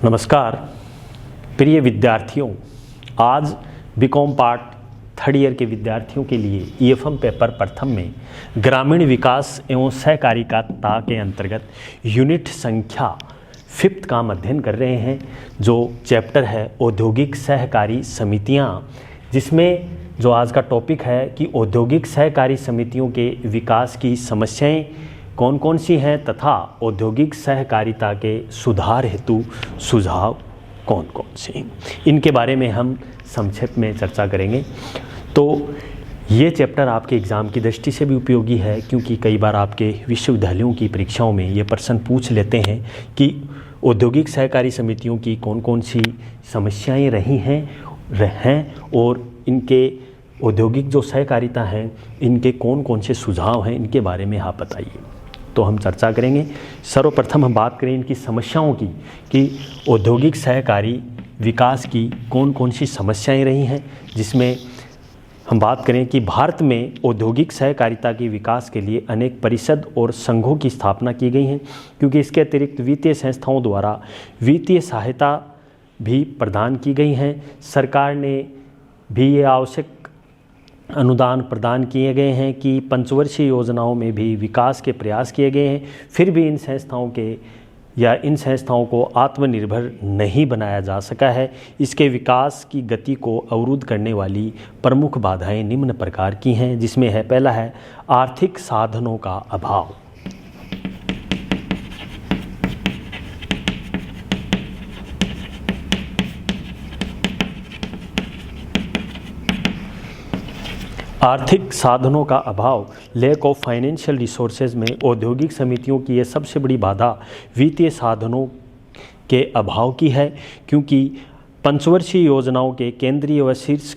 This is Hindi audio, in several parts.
नमस्कार प्रिय विद्यार्थियों, आज बीकॉम पार्ट थर्ड ईयर के विद्यार्थियों के लिए ईएफएम पेपर प्रथम में ग्रामीण विकास एवं सहकारिता के अंतर्गत यूनिट संख्या 5 का अध्ययन कर रहे हैं, जो चैप्टर है औद्योगिक सहकारी समितियां, जिसमें जो आज का टॉपिक है कि औद्योगिक सहकारी समितियों के विकास की समस्याएं कौन कौन सी हैं तथा औद्योगिक सहकारिता के सुधार हेतु सुझाव कौन कौन से हैं, इनके बारे में हम संक्षेप में चर्चा करेंगे। तो ये चैप्टर आपके एग्ज़ाम की दृष्टि से भी उपयोगी है, क्योंकि कई बार आपके विश्वविद्यालयों की परीक्षाओं में ये प्रश्न पूछ लेते हैं कि औद्योगिक सहकारी समितियों की कौन कौन सी समस्याएं रही हैं और इनके औद्योगिक जो सहकारिता हैं इनके कौन कौन से सुझाव हैं, इनके बारे में आप बताइए। तो हम चर्चा करेंगे। सर्वप्रथम हम बात करें इनकी समस्याओं की कि औद्योगिक सहकारी विकास की कौन कौन सी समस्याएं रही हैं, जिसमें हम बात करें कि भारत में औद्योगिक सहकारिता के विकास के लिए अनेक परिषद और संघों की स्थापना की गई हैं, क्योंकि इसके अतिरिक्त वित्तीय संस्थाओं द्वारा वित्तीय सहायता भी प्रदान की गई हैं। सरकार ने भी ये आवश्यक अनुदान प्रदान किए गए हैं कि पंचवर्षीय योजनाओं में भी विकास के प्रयास किए गए हैं, फिर भी इन संस्थाओं को आत्मनिर्भर नहीं बनाया जा सका है। इसके विकास की गति को अवरुद्ध करने वाली प्रमुख बाधाएं निम्न प्रकार की हैं, जिसमें है पहला है आर्थिक साधनों का अभाव। आर्थिक साधनों का अभाव, लैक ऑफ फाइनेंशियल रिसोर्सेज में औद्योगिक समितियों की यह सबसे बड़ी बाधा वित्तीय साधनों के अभाव की है, क्योंकि पंचवर्षीय योजनाओं के केंद्रीय व शीर्ष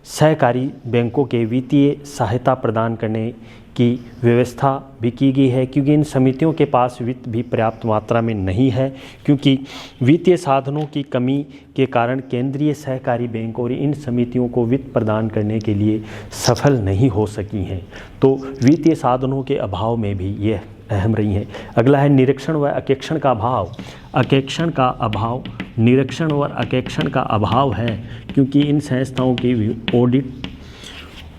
सहकारी बैंकों के वित्तीय सहायता प्रदान करने की व्यवस्था भी की गई है, क्योंकि इन समितियों के पास वित्त भी पर्याप्त मात्रा में नहीं है, क्योंकि वित्तीय साधनों की कमी के कारण केंद्रीय सहकारी बैंक और इन समितियों को वित्त प्रदान करने के लिए सफल नहीं हो सकी हैं। तो वित्तीय साधनों के अभाव में भी ये अहम रही हैं। अगला है निरीक्षण व अकेक्षण का अभाव। अकेक्षण का अभाव, निरीक्षण और अकेक्षण का अभाव है, क्योंकि इन संस्थाओं की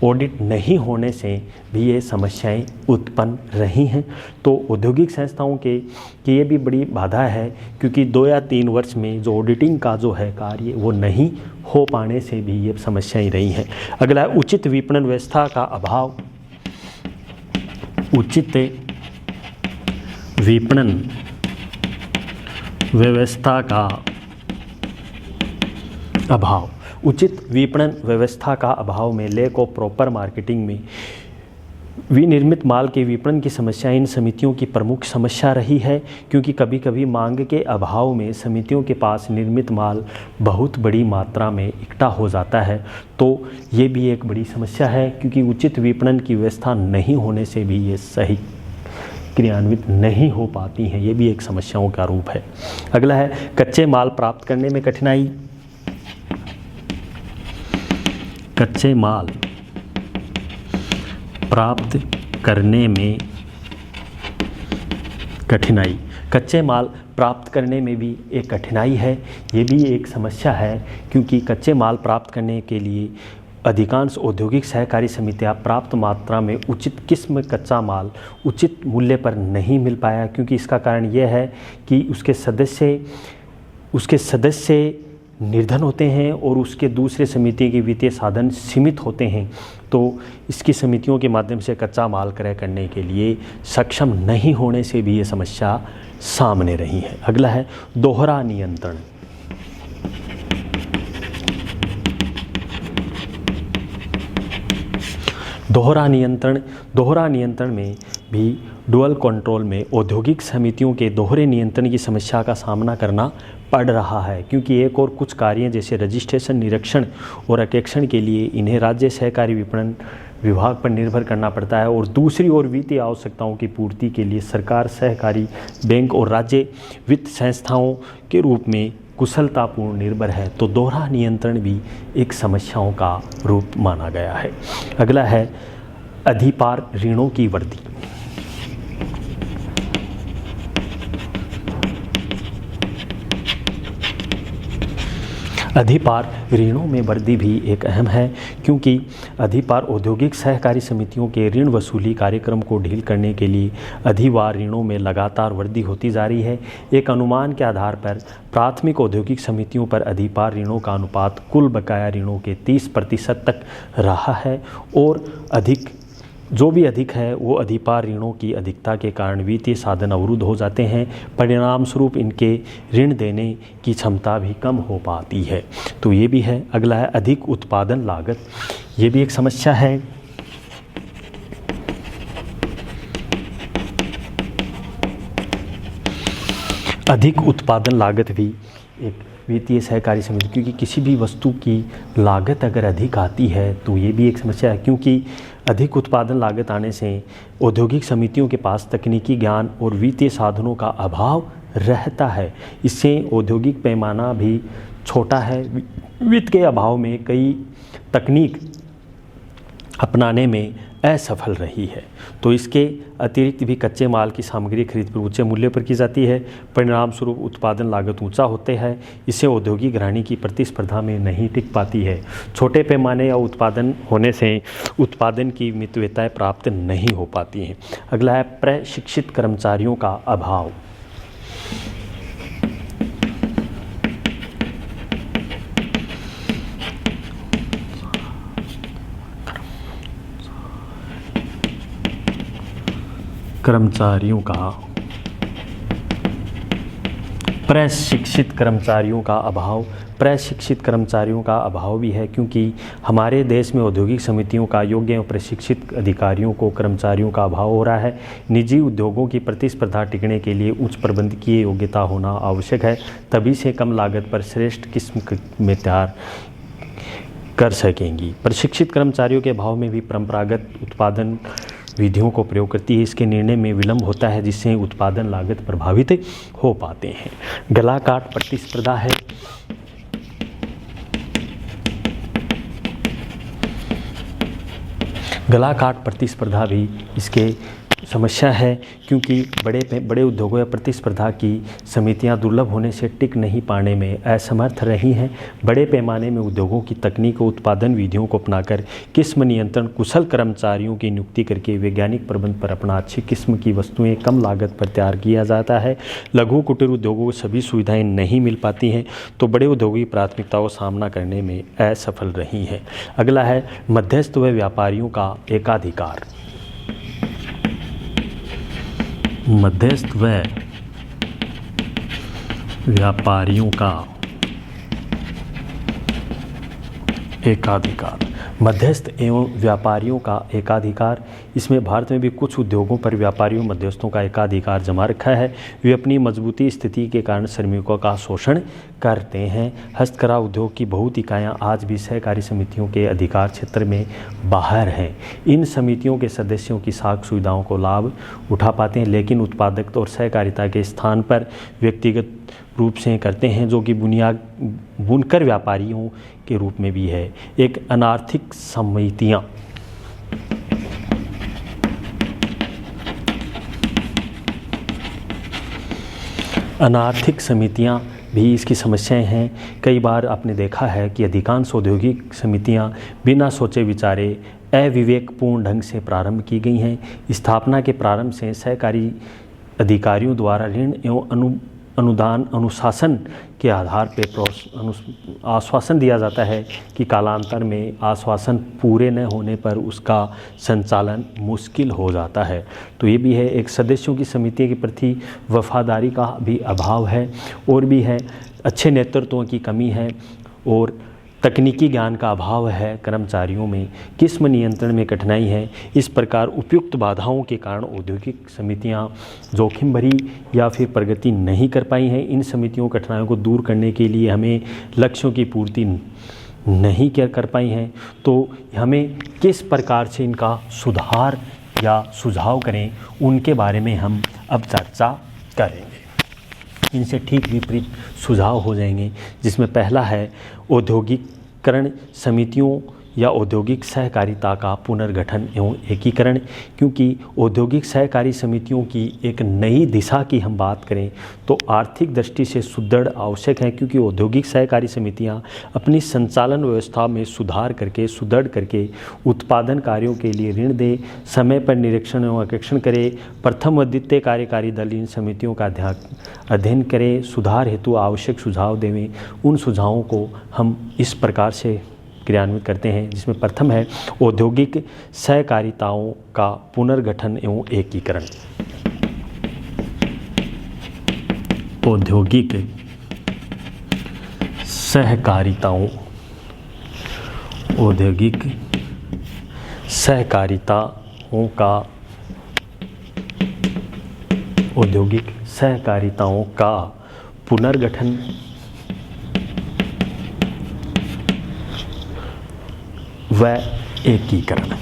ऑडिट नहीं होने से भी ये समस्याएं उत्पन्न रही हैं। तो औद्योगिक संस्थाओं की ये भी बड़ी बाधा है, क्योंकि 2 या 3 वर्ष में जो ऑडिटिंग का जो है कार्य वो नहीं हो पाने से भी ये समस्याएं रही हैं। अगला है उचित विपणन व्यवस्था का अभाव। उचित विपणन व्यवस्था का अभाव। उचित विपणन व्यवस्था का अभाव में लैक ऑफ प्रॉपर मार्केटिंग में विनिर्मित माल के विपणन की समस्या इन समितियों की प्रमुख समस्या रही है, क्योंकि कभी कभी मांग के अभाव में समितियों के पास निर्मित माल बहुत बड़ी मात्रा में इकट्ठा हो जाता है। तो ये भी एक बड़ी समस्या है, क्योंकि उचित विपणन की व्यवस्था नहीं होने से भी ये सही क्रियान्वित नहीं हो पाती हैं। ये भी एक समस्याओं का रूप है। अगला है कच्चे माल प्राप्त करने में कठिनाई। कच्चे माल प्राप्त करने में कठिनाई। कच्चे माल प्राप्त करने में भी एक कठिनाई है, ये भी एक समस्या है, क्योंकि कच्चे माल प्राप्त करने के लिए अधिकांश औद्योगिक सहकारी समितियां प्राप्त मात्रा में उचित किस्म कच्चा माल उचित मूल्य पर नहीं मिल पाया, क्योंकि इसका कारण यह है कि उसके सदस्य निर्धन होते हैं और उसके दूसरे समिति के वित्तीय साधन सीमित होते हैं। तो इसकी समितियों के माध्यम से कच्चा माल क्रय करने के लिए सक्षम नहीं होने से भी ये समस्या सामने रही है। अगला है दोहरा नियंत्रण। दोहरा नियंत्रण में भी डुअल कंट्रोल में औद्योगिक समितियों के दोहरे नियंत्रण की समस्या का सामना करना पड़ रहा है, क्योंकि एक और कुछ कार्य जैसे रजिस्ट्रेशन, निरीक्षण और अकेक्षण के लिए इन्हें राज्य सहकारी विपणन विभाग पर निर्भर करना पड़ता है, और दूसरी ओर वित्तीय आवश्यकताओं की पूर्ति के लिए सरकार, सहकारी बैंक और राज्य वित्त संस्थाओं के रूप में कुशलतापूर्ण निर्भर है। तो दोहरा नियंत्रण भी एक समस्याओं का रूप माना गया है। अगला है अधिपार ऋणों की वृद्धि। अधिपार ऋणों में वृद्धि भी एक अहम है, क्योंकि अधिपार औद्योगिक सहकारी समितियों के ऋण वसूली कार्यक्रम को ढील करने के लिए अधिवार ऋणों में लगातार वृद्धि होती जा रही है। एक अनुमान के आधार पर प्राथमिक औद्योगिक समितियों पर अधिपार ऋणों का अनुपात कुल बकाया ऋणों के 30% तक रहा है, और जो भी अधिक है वो अधिपार ऋणों की अधिकता के कारण वित्तीय साधन अवरुद्ध हो जाते हैं। परिणाम स्वरूप इनके ऋण देने की क्षमता भी कम हो पाती है। तो ये भी है। अगला है अधिक उत्पादन लागत। ये भी एक समस्या है। अधिक उत्पादन लागत भी एक वित्तीय सहकारी समिति, क्योंकि किसी भी वस्तु की लागत अगर अधिक आती है तो ये भी एक समस्या है, क्योंकि अधिक उत्पादन लागत आने से औद्योगिक समितियों के पास तकनीकी ज्ञान और वित्तीय साधनों का अभाव रहता है। इससे औद्योगिक पैमाना भी छोटा है। वित्त के अभाव में कई तकनीक अपनाने में असफल रही है। तो इसके अतिरिक्त भी कच्चे माल की सामग्री खरीद पर ऊंचे मूल्य पर की जाती है। परिणाम स्वरूप उत्पादन लागत ऊंचा होते हैं। इससे औद्योगिक घराने की प्रतिस्पर्धा में नहीं टिक पाती है। छोटे पैमाने या उत्पादन होने से उत्पादन की मितव्यताएं प्राप्त नहीं हो पाती हैं। अगला है प्रशिक्षित कर्मचारियों का अभाव। प्रशिक्षित कर्मचारियों का अभाव भी है, क्योंकि हमारे देश में औद्योगिक समितियों का योग्य एवं प्रशिक्षित अधिकारियों को कर्मचारियों का अभाव हो रहा है। निजी उद्योगों की प्रतिस्पर्धा टिकने के लिए उच्च प्रबंधकीय योग्यता होना आवश्यक है, तभी से कम लागत पर श्रेष्ठ किस्म में तैयार कर सकेंगी। प्रशिक्षित कर्मचारियों के अभाव में भी परंपरागत उत्पादन विधियों को प्रयोग करती है। इसके निर्णय में विलंब होता है, जिससे उत्पादन लागत प्रभावित हो पाते हैं। गला काट प्रतिस्पर्धा है। गला काट प्रतिस्पर्धा भी इसके समस्या है, क्योंकि बड़े उद्योगों या प्रतिस्पर्धा की समितियां दुर्लभ होने से टिक नहीं पाने में असमर्थ रही हैं। बड़े पैमाने में उद्योगों की तकनीक और उत्पादन विधियों को अपनाकर किस्म नियंत्रण कुशल कर्मचारियों की नियुक्ति करके वैज्ञानिक प्रबंध पर अपना अच्छी किस्म की वस्तुएं कम लागत पर तैयार किया जाता है। लघु कुटीर उद्योगों को सभी सुविधाएं नहीं मिल पाती हैं, तो बड़े उद्योगों की प्राथमिकताओं का सामना करने में असफल रही हैं। अगला है मध्यस्थ व व्यापारियों का एकाधिकार। मध्यस्थ व व्यापारियों का एकाधिकार। मध्यस्थ एवं व्यापारियों का एकाधिकार, इसमें भारत में भी कुछ उद्योगों पर व्यापारियों मध्यस्थों का एकाधिकार जमा रखा है। वे अपनी मजबूती स्थिति के कारण श्रमिकों का शोषण करते हैं। हस्तकला उद्योग की बहुत इकाइयाँ आज भी सहकारी समितियों के अधिकार क्षेत्र में बाहर हैं। इन समितियों के सदस्यों की साख सुविधाओं को लाभ उठा पाते हैं, लेकिन उत्पादकता और सहकारिता के स्थान पर व्यक्तिगत रूप से करते हैं, जो कि बुनकर व्यापारियों के रूप में भी है। एक अनार्थिक समितियाँ। अनार्थिक समितियाँ भी इसकी समस्याएं हैं। कई बार आपने देखा है कि अधिकांश औद्योगिक समितियां बिना सोचे विचारे अविवेकपूर्ण ढंग से प्रारंभ की गई हैं। स्थापना के प्रारंभ से सहकारी अधिकारियों द्वारा ऋण एवं अनुदान अनुशासन के आधार पर आश्वासन दिया जाता है कि कालांतर में आश्वासन पूरे न होने पर उसका संचालन मुश्किल हो जाता है। तो ये भी है। एक सदस्यों की समिति के प्रति वफादारी का भी अभाव है, और भी है अच्छे नेतृत्व की कमी है, और तकनीकी ज्ञान का अभाव है। कर्मचारियों में किस्म नियंत्रण में कठिनाई है। इस प्रकार उपयुक्त बाधाओं के कारण औद्योगिक समितियां जोखिम भरी या फिर प्रगति नहीं कर पाई हैं। इन समितियों कठिनाइयों को दूर करने के लिए हमें लक्ष्यों की पूर्ति नहीं कर पाई हैं। तो हमें किस प्रकार से इनका सुधार या सुझाव करें, उनके बारे में हम अब चर्चा करेंगे। इनसे ठीक विपरीत सुझाव हो जाएंगे, जिसमें पहला है औद्योगिकरण समितियों या औद्योगिक सहकारिता का पुनर्गठन एवं एकीकरण। क्योंकि औद्योगिक सहकारी समितियों की एक नई दिशा की हम बात करें तो आर्थिक दृष्टि से सुदृढ़ आवश्यक है, क्योंकि औद्योगिक सहकारी समितियां अपनी संचालन व्यवस्था में सुदृढ़ करके उत्पादन कार्यों के लिए ऋण दें, समय पर निरीक्षण एवं अंकेक्षण करें, प्रथम व द्वितीय कार्यकारी दल इन समितियों का अध्ययन करें, सुधार हेतु आवश्यक सुझाव देवें। उन सुझावों को हम इस प्रकार से क्रियान्वित करते हैं, जिसमें प्रथम है औद्योगिक सहकारिताओं का पुनर्गठन एवं एकीकरण। औद्योगिक सहकारिताओं का पुनर्गठन व एकीकरण।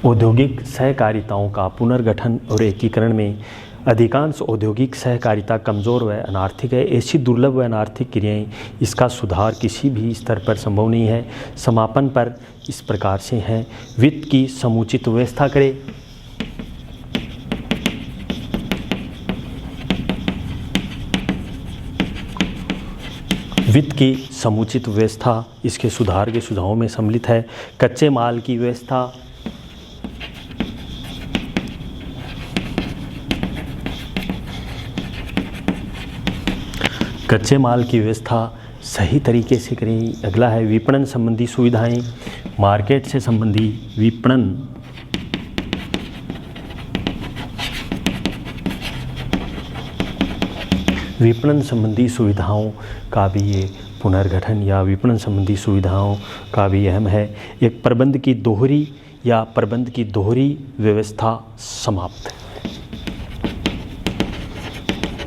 औद्योगिक सहकारिताओं का पुनर्गठन और एकीकरण में अधिकांश औद्योगिक सहकारिता कमज़ोर व अनार्थिक है। ऐसी दुर्लभ व अनार्थिक क्रियाएं, इसका सुधार किसी भी स्तर पर संभव नहीं है। समापन पर इस प्रकार से हैं। वित्त की समुचित व्यवस्था करें। वित्त की समुचित व्यवस्था इसके सुधार के सुझावों में सम्मिलित है। कच्चे माल की व्यवस्था, सही तरीके से करें। अगला है विपणन संबंधी सुविधाएं, मार्केट से संबंधी विपणन संबंधी सुविधाओं का भी ये पुनर्गठन या विपणन संबंधी सुविधाओं का भी अहम है। एक प्रबंध की दोहरी व्यवस्था समाप्त।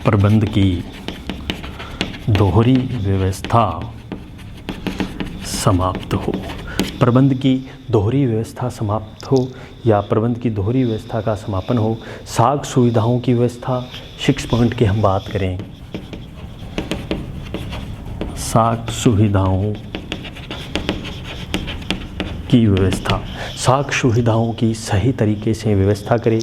प्रबंध की दोहरी व्यवस्था समाप्त हो। प्रबंध की दोहरी व्यवस्था समाप्त हो या प्रबंध की दोहरी व्यवस्था का समापन हो। साख सुविधाओं की व्यवस्था, 6 पॉइंट की हम बात करें। साख सुविधाओं की व्यवस्था, साख सुविधाओं की सही तरीके से व्यवस्था करें।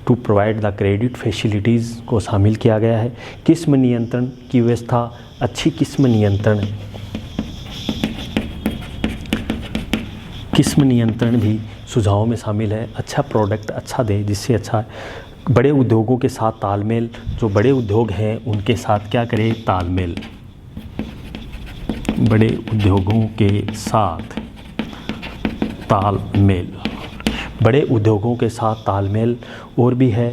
To provide the credit facilities को शामिल किया गया है। किस्म नियंत्रण की व्यवस्था, अच्छी किस्म नियंत्रण भी सुझावों में शामिल है। अच्छा प्रोडक्ट अच्छा दे, जिससे अच्छा बड़े उद्योगों के साथ तालमेल, जो बड़े उद्योग हैं उनके साथ क्या करें, तालमेल। बड़े उद्योगों के साथ तालमेल, बड़े उद्योगों के साथ तालमेल। और भी है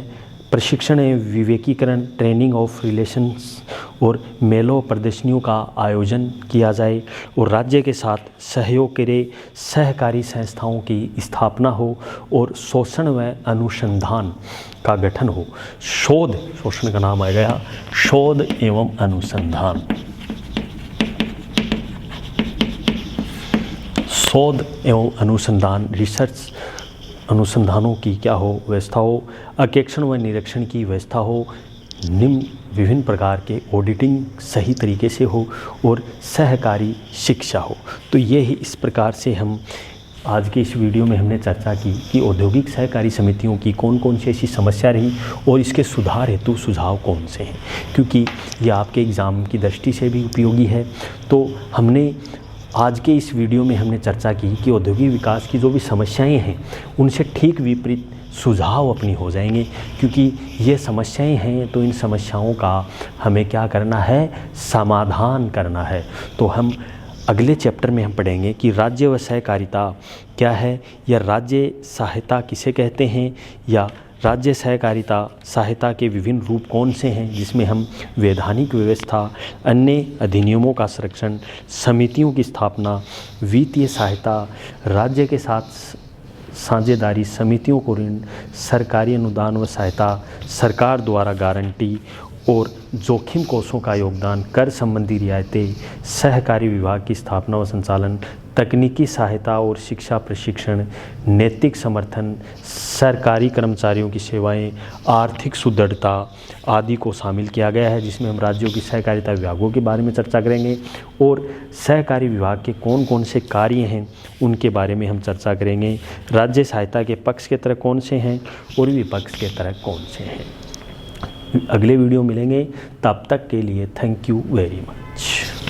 प्रशिक्षण एवं विवेकीकरण, ट्रेनिंग ऑफ रिलेशंस और मेलों प्रदर्शनियों का आयोजन किया जाए। और राज्य के साथ सहयोग करे, सहकारी संस्थाओं की स्थापना हो और शोषण व अनुसंधान का गठन हो। शोषण का नाम आ गया, शोध एवं अनुसंधान। शोध एवं अनुसंधान, रिसर्च अनुसंधानों की क्या हो, व्यवस्था हो। अंकेक्षण व निरीक्षण की व्यवस्था हो। निम्न विभिन्न प्रकार के ऑडिटिंग सही तरीके से हो और सहकारी शिक्षा हो। तो ये ही इस प्रकार से हम आज के इस वीडियो में हमने चर्चा की कि औद्योगिक सहकारी समितियों की कौन कौन सी ऐसी समस्या रही और इसके सुधार हेतु सुझाव कौन से हैं, क्योंकि ये आपके एग्ज़ाम की दृष्टि से भी उपयोगी है। तो हमने आज के इस वीडियो में हमने चर्चा की कि औद्योगिक विकास की जो भी समस्याएं हैं उनसे ठीक विपरीत सुझाव अपनी हो जाएंगे, क्योंकि ये समस्याएं हैं तो इन समस्याओं का हमें क्या करना है, समाधान करना है। तो हम अगले चैप्टर में हम पढ़ेंगे कि राज्य व सहकारिता क्या है, या राज्य सहायता किसे कहते हैं, या राज्य सहकारिता सहायता के विभिन्न रूप कौन से हैं, जिसमें हम वैधानिक व्यवस्था, अन्य अधिनियमों का संरक्षण, समितियों की स्थापना, वित्तीय सहायता, राज्य के साथ साझेदारी, समितियों को ऋण, सरकारी अनुदान व सहायता, सरकार द्वारा गारंटी और जोखिम कोषों का योगदान, कर संबंधी रियायतें, सहकारी विभाग की स्थापना व संचालन, तकनीकी सहायता और शिक्षा प्रशिक्षण, नैतिक समर्थन, सरकारी कर्मचारियों की सेवाएं, आर्थिक सुदृढ़ता आदि को शामिल किया गया है, जिसमें हम राज्यों की सहकारिता विभागों के बारे में चर्चा करेंगे और सहकारी विभाग के कौन कौन से कार्य हैं उनके बारे में हम चर्चा करेंगे। राज्य सहायता के पक्ष के तरह कौन से हैं और विपक्ष के तरह कौन से हैं। अगले वीडियो मिलेंगे, तब तक के लिए थैंक यू वेरी मच।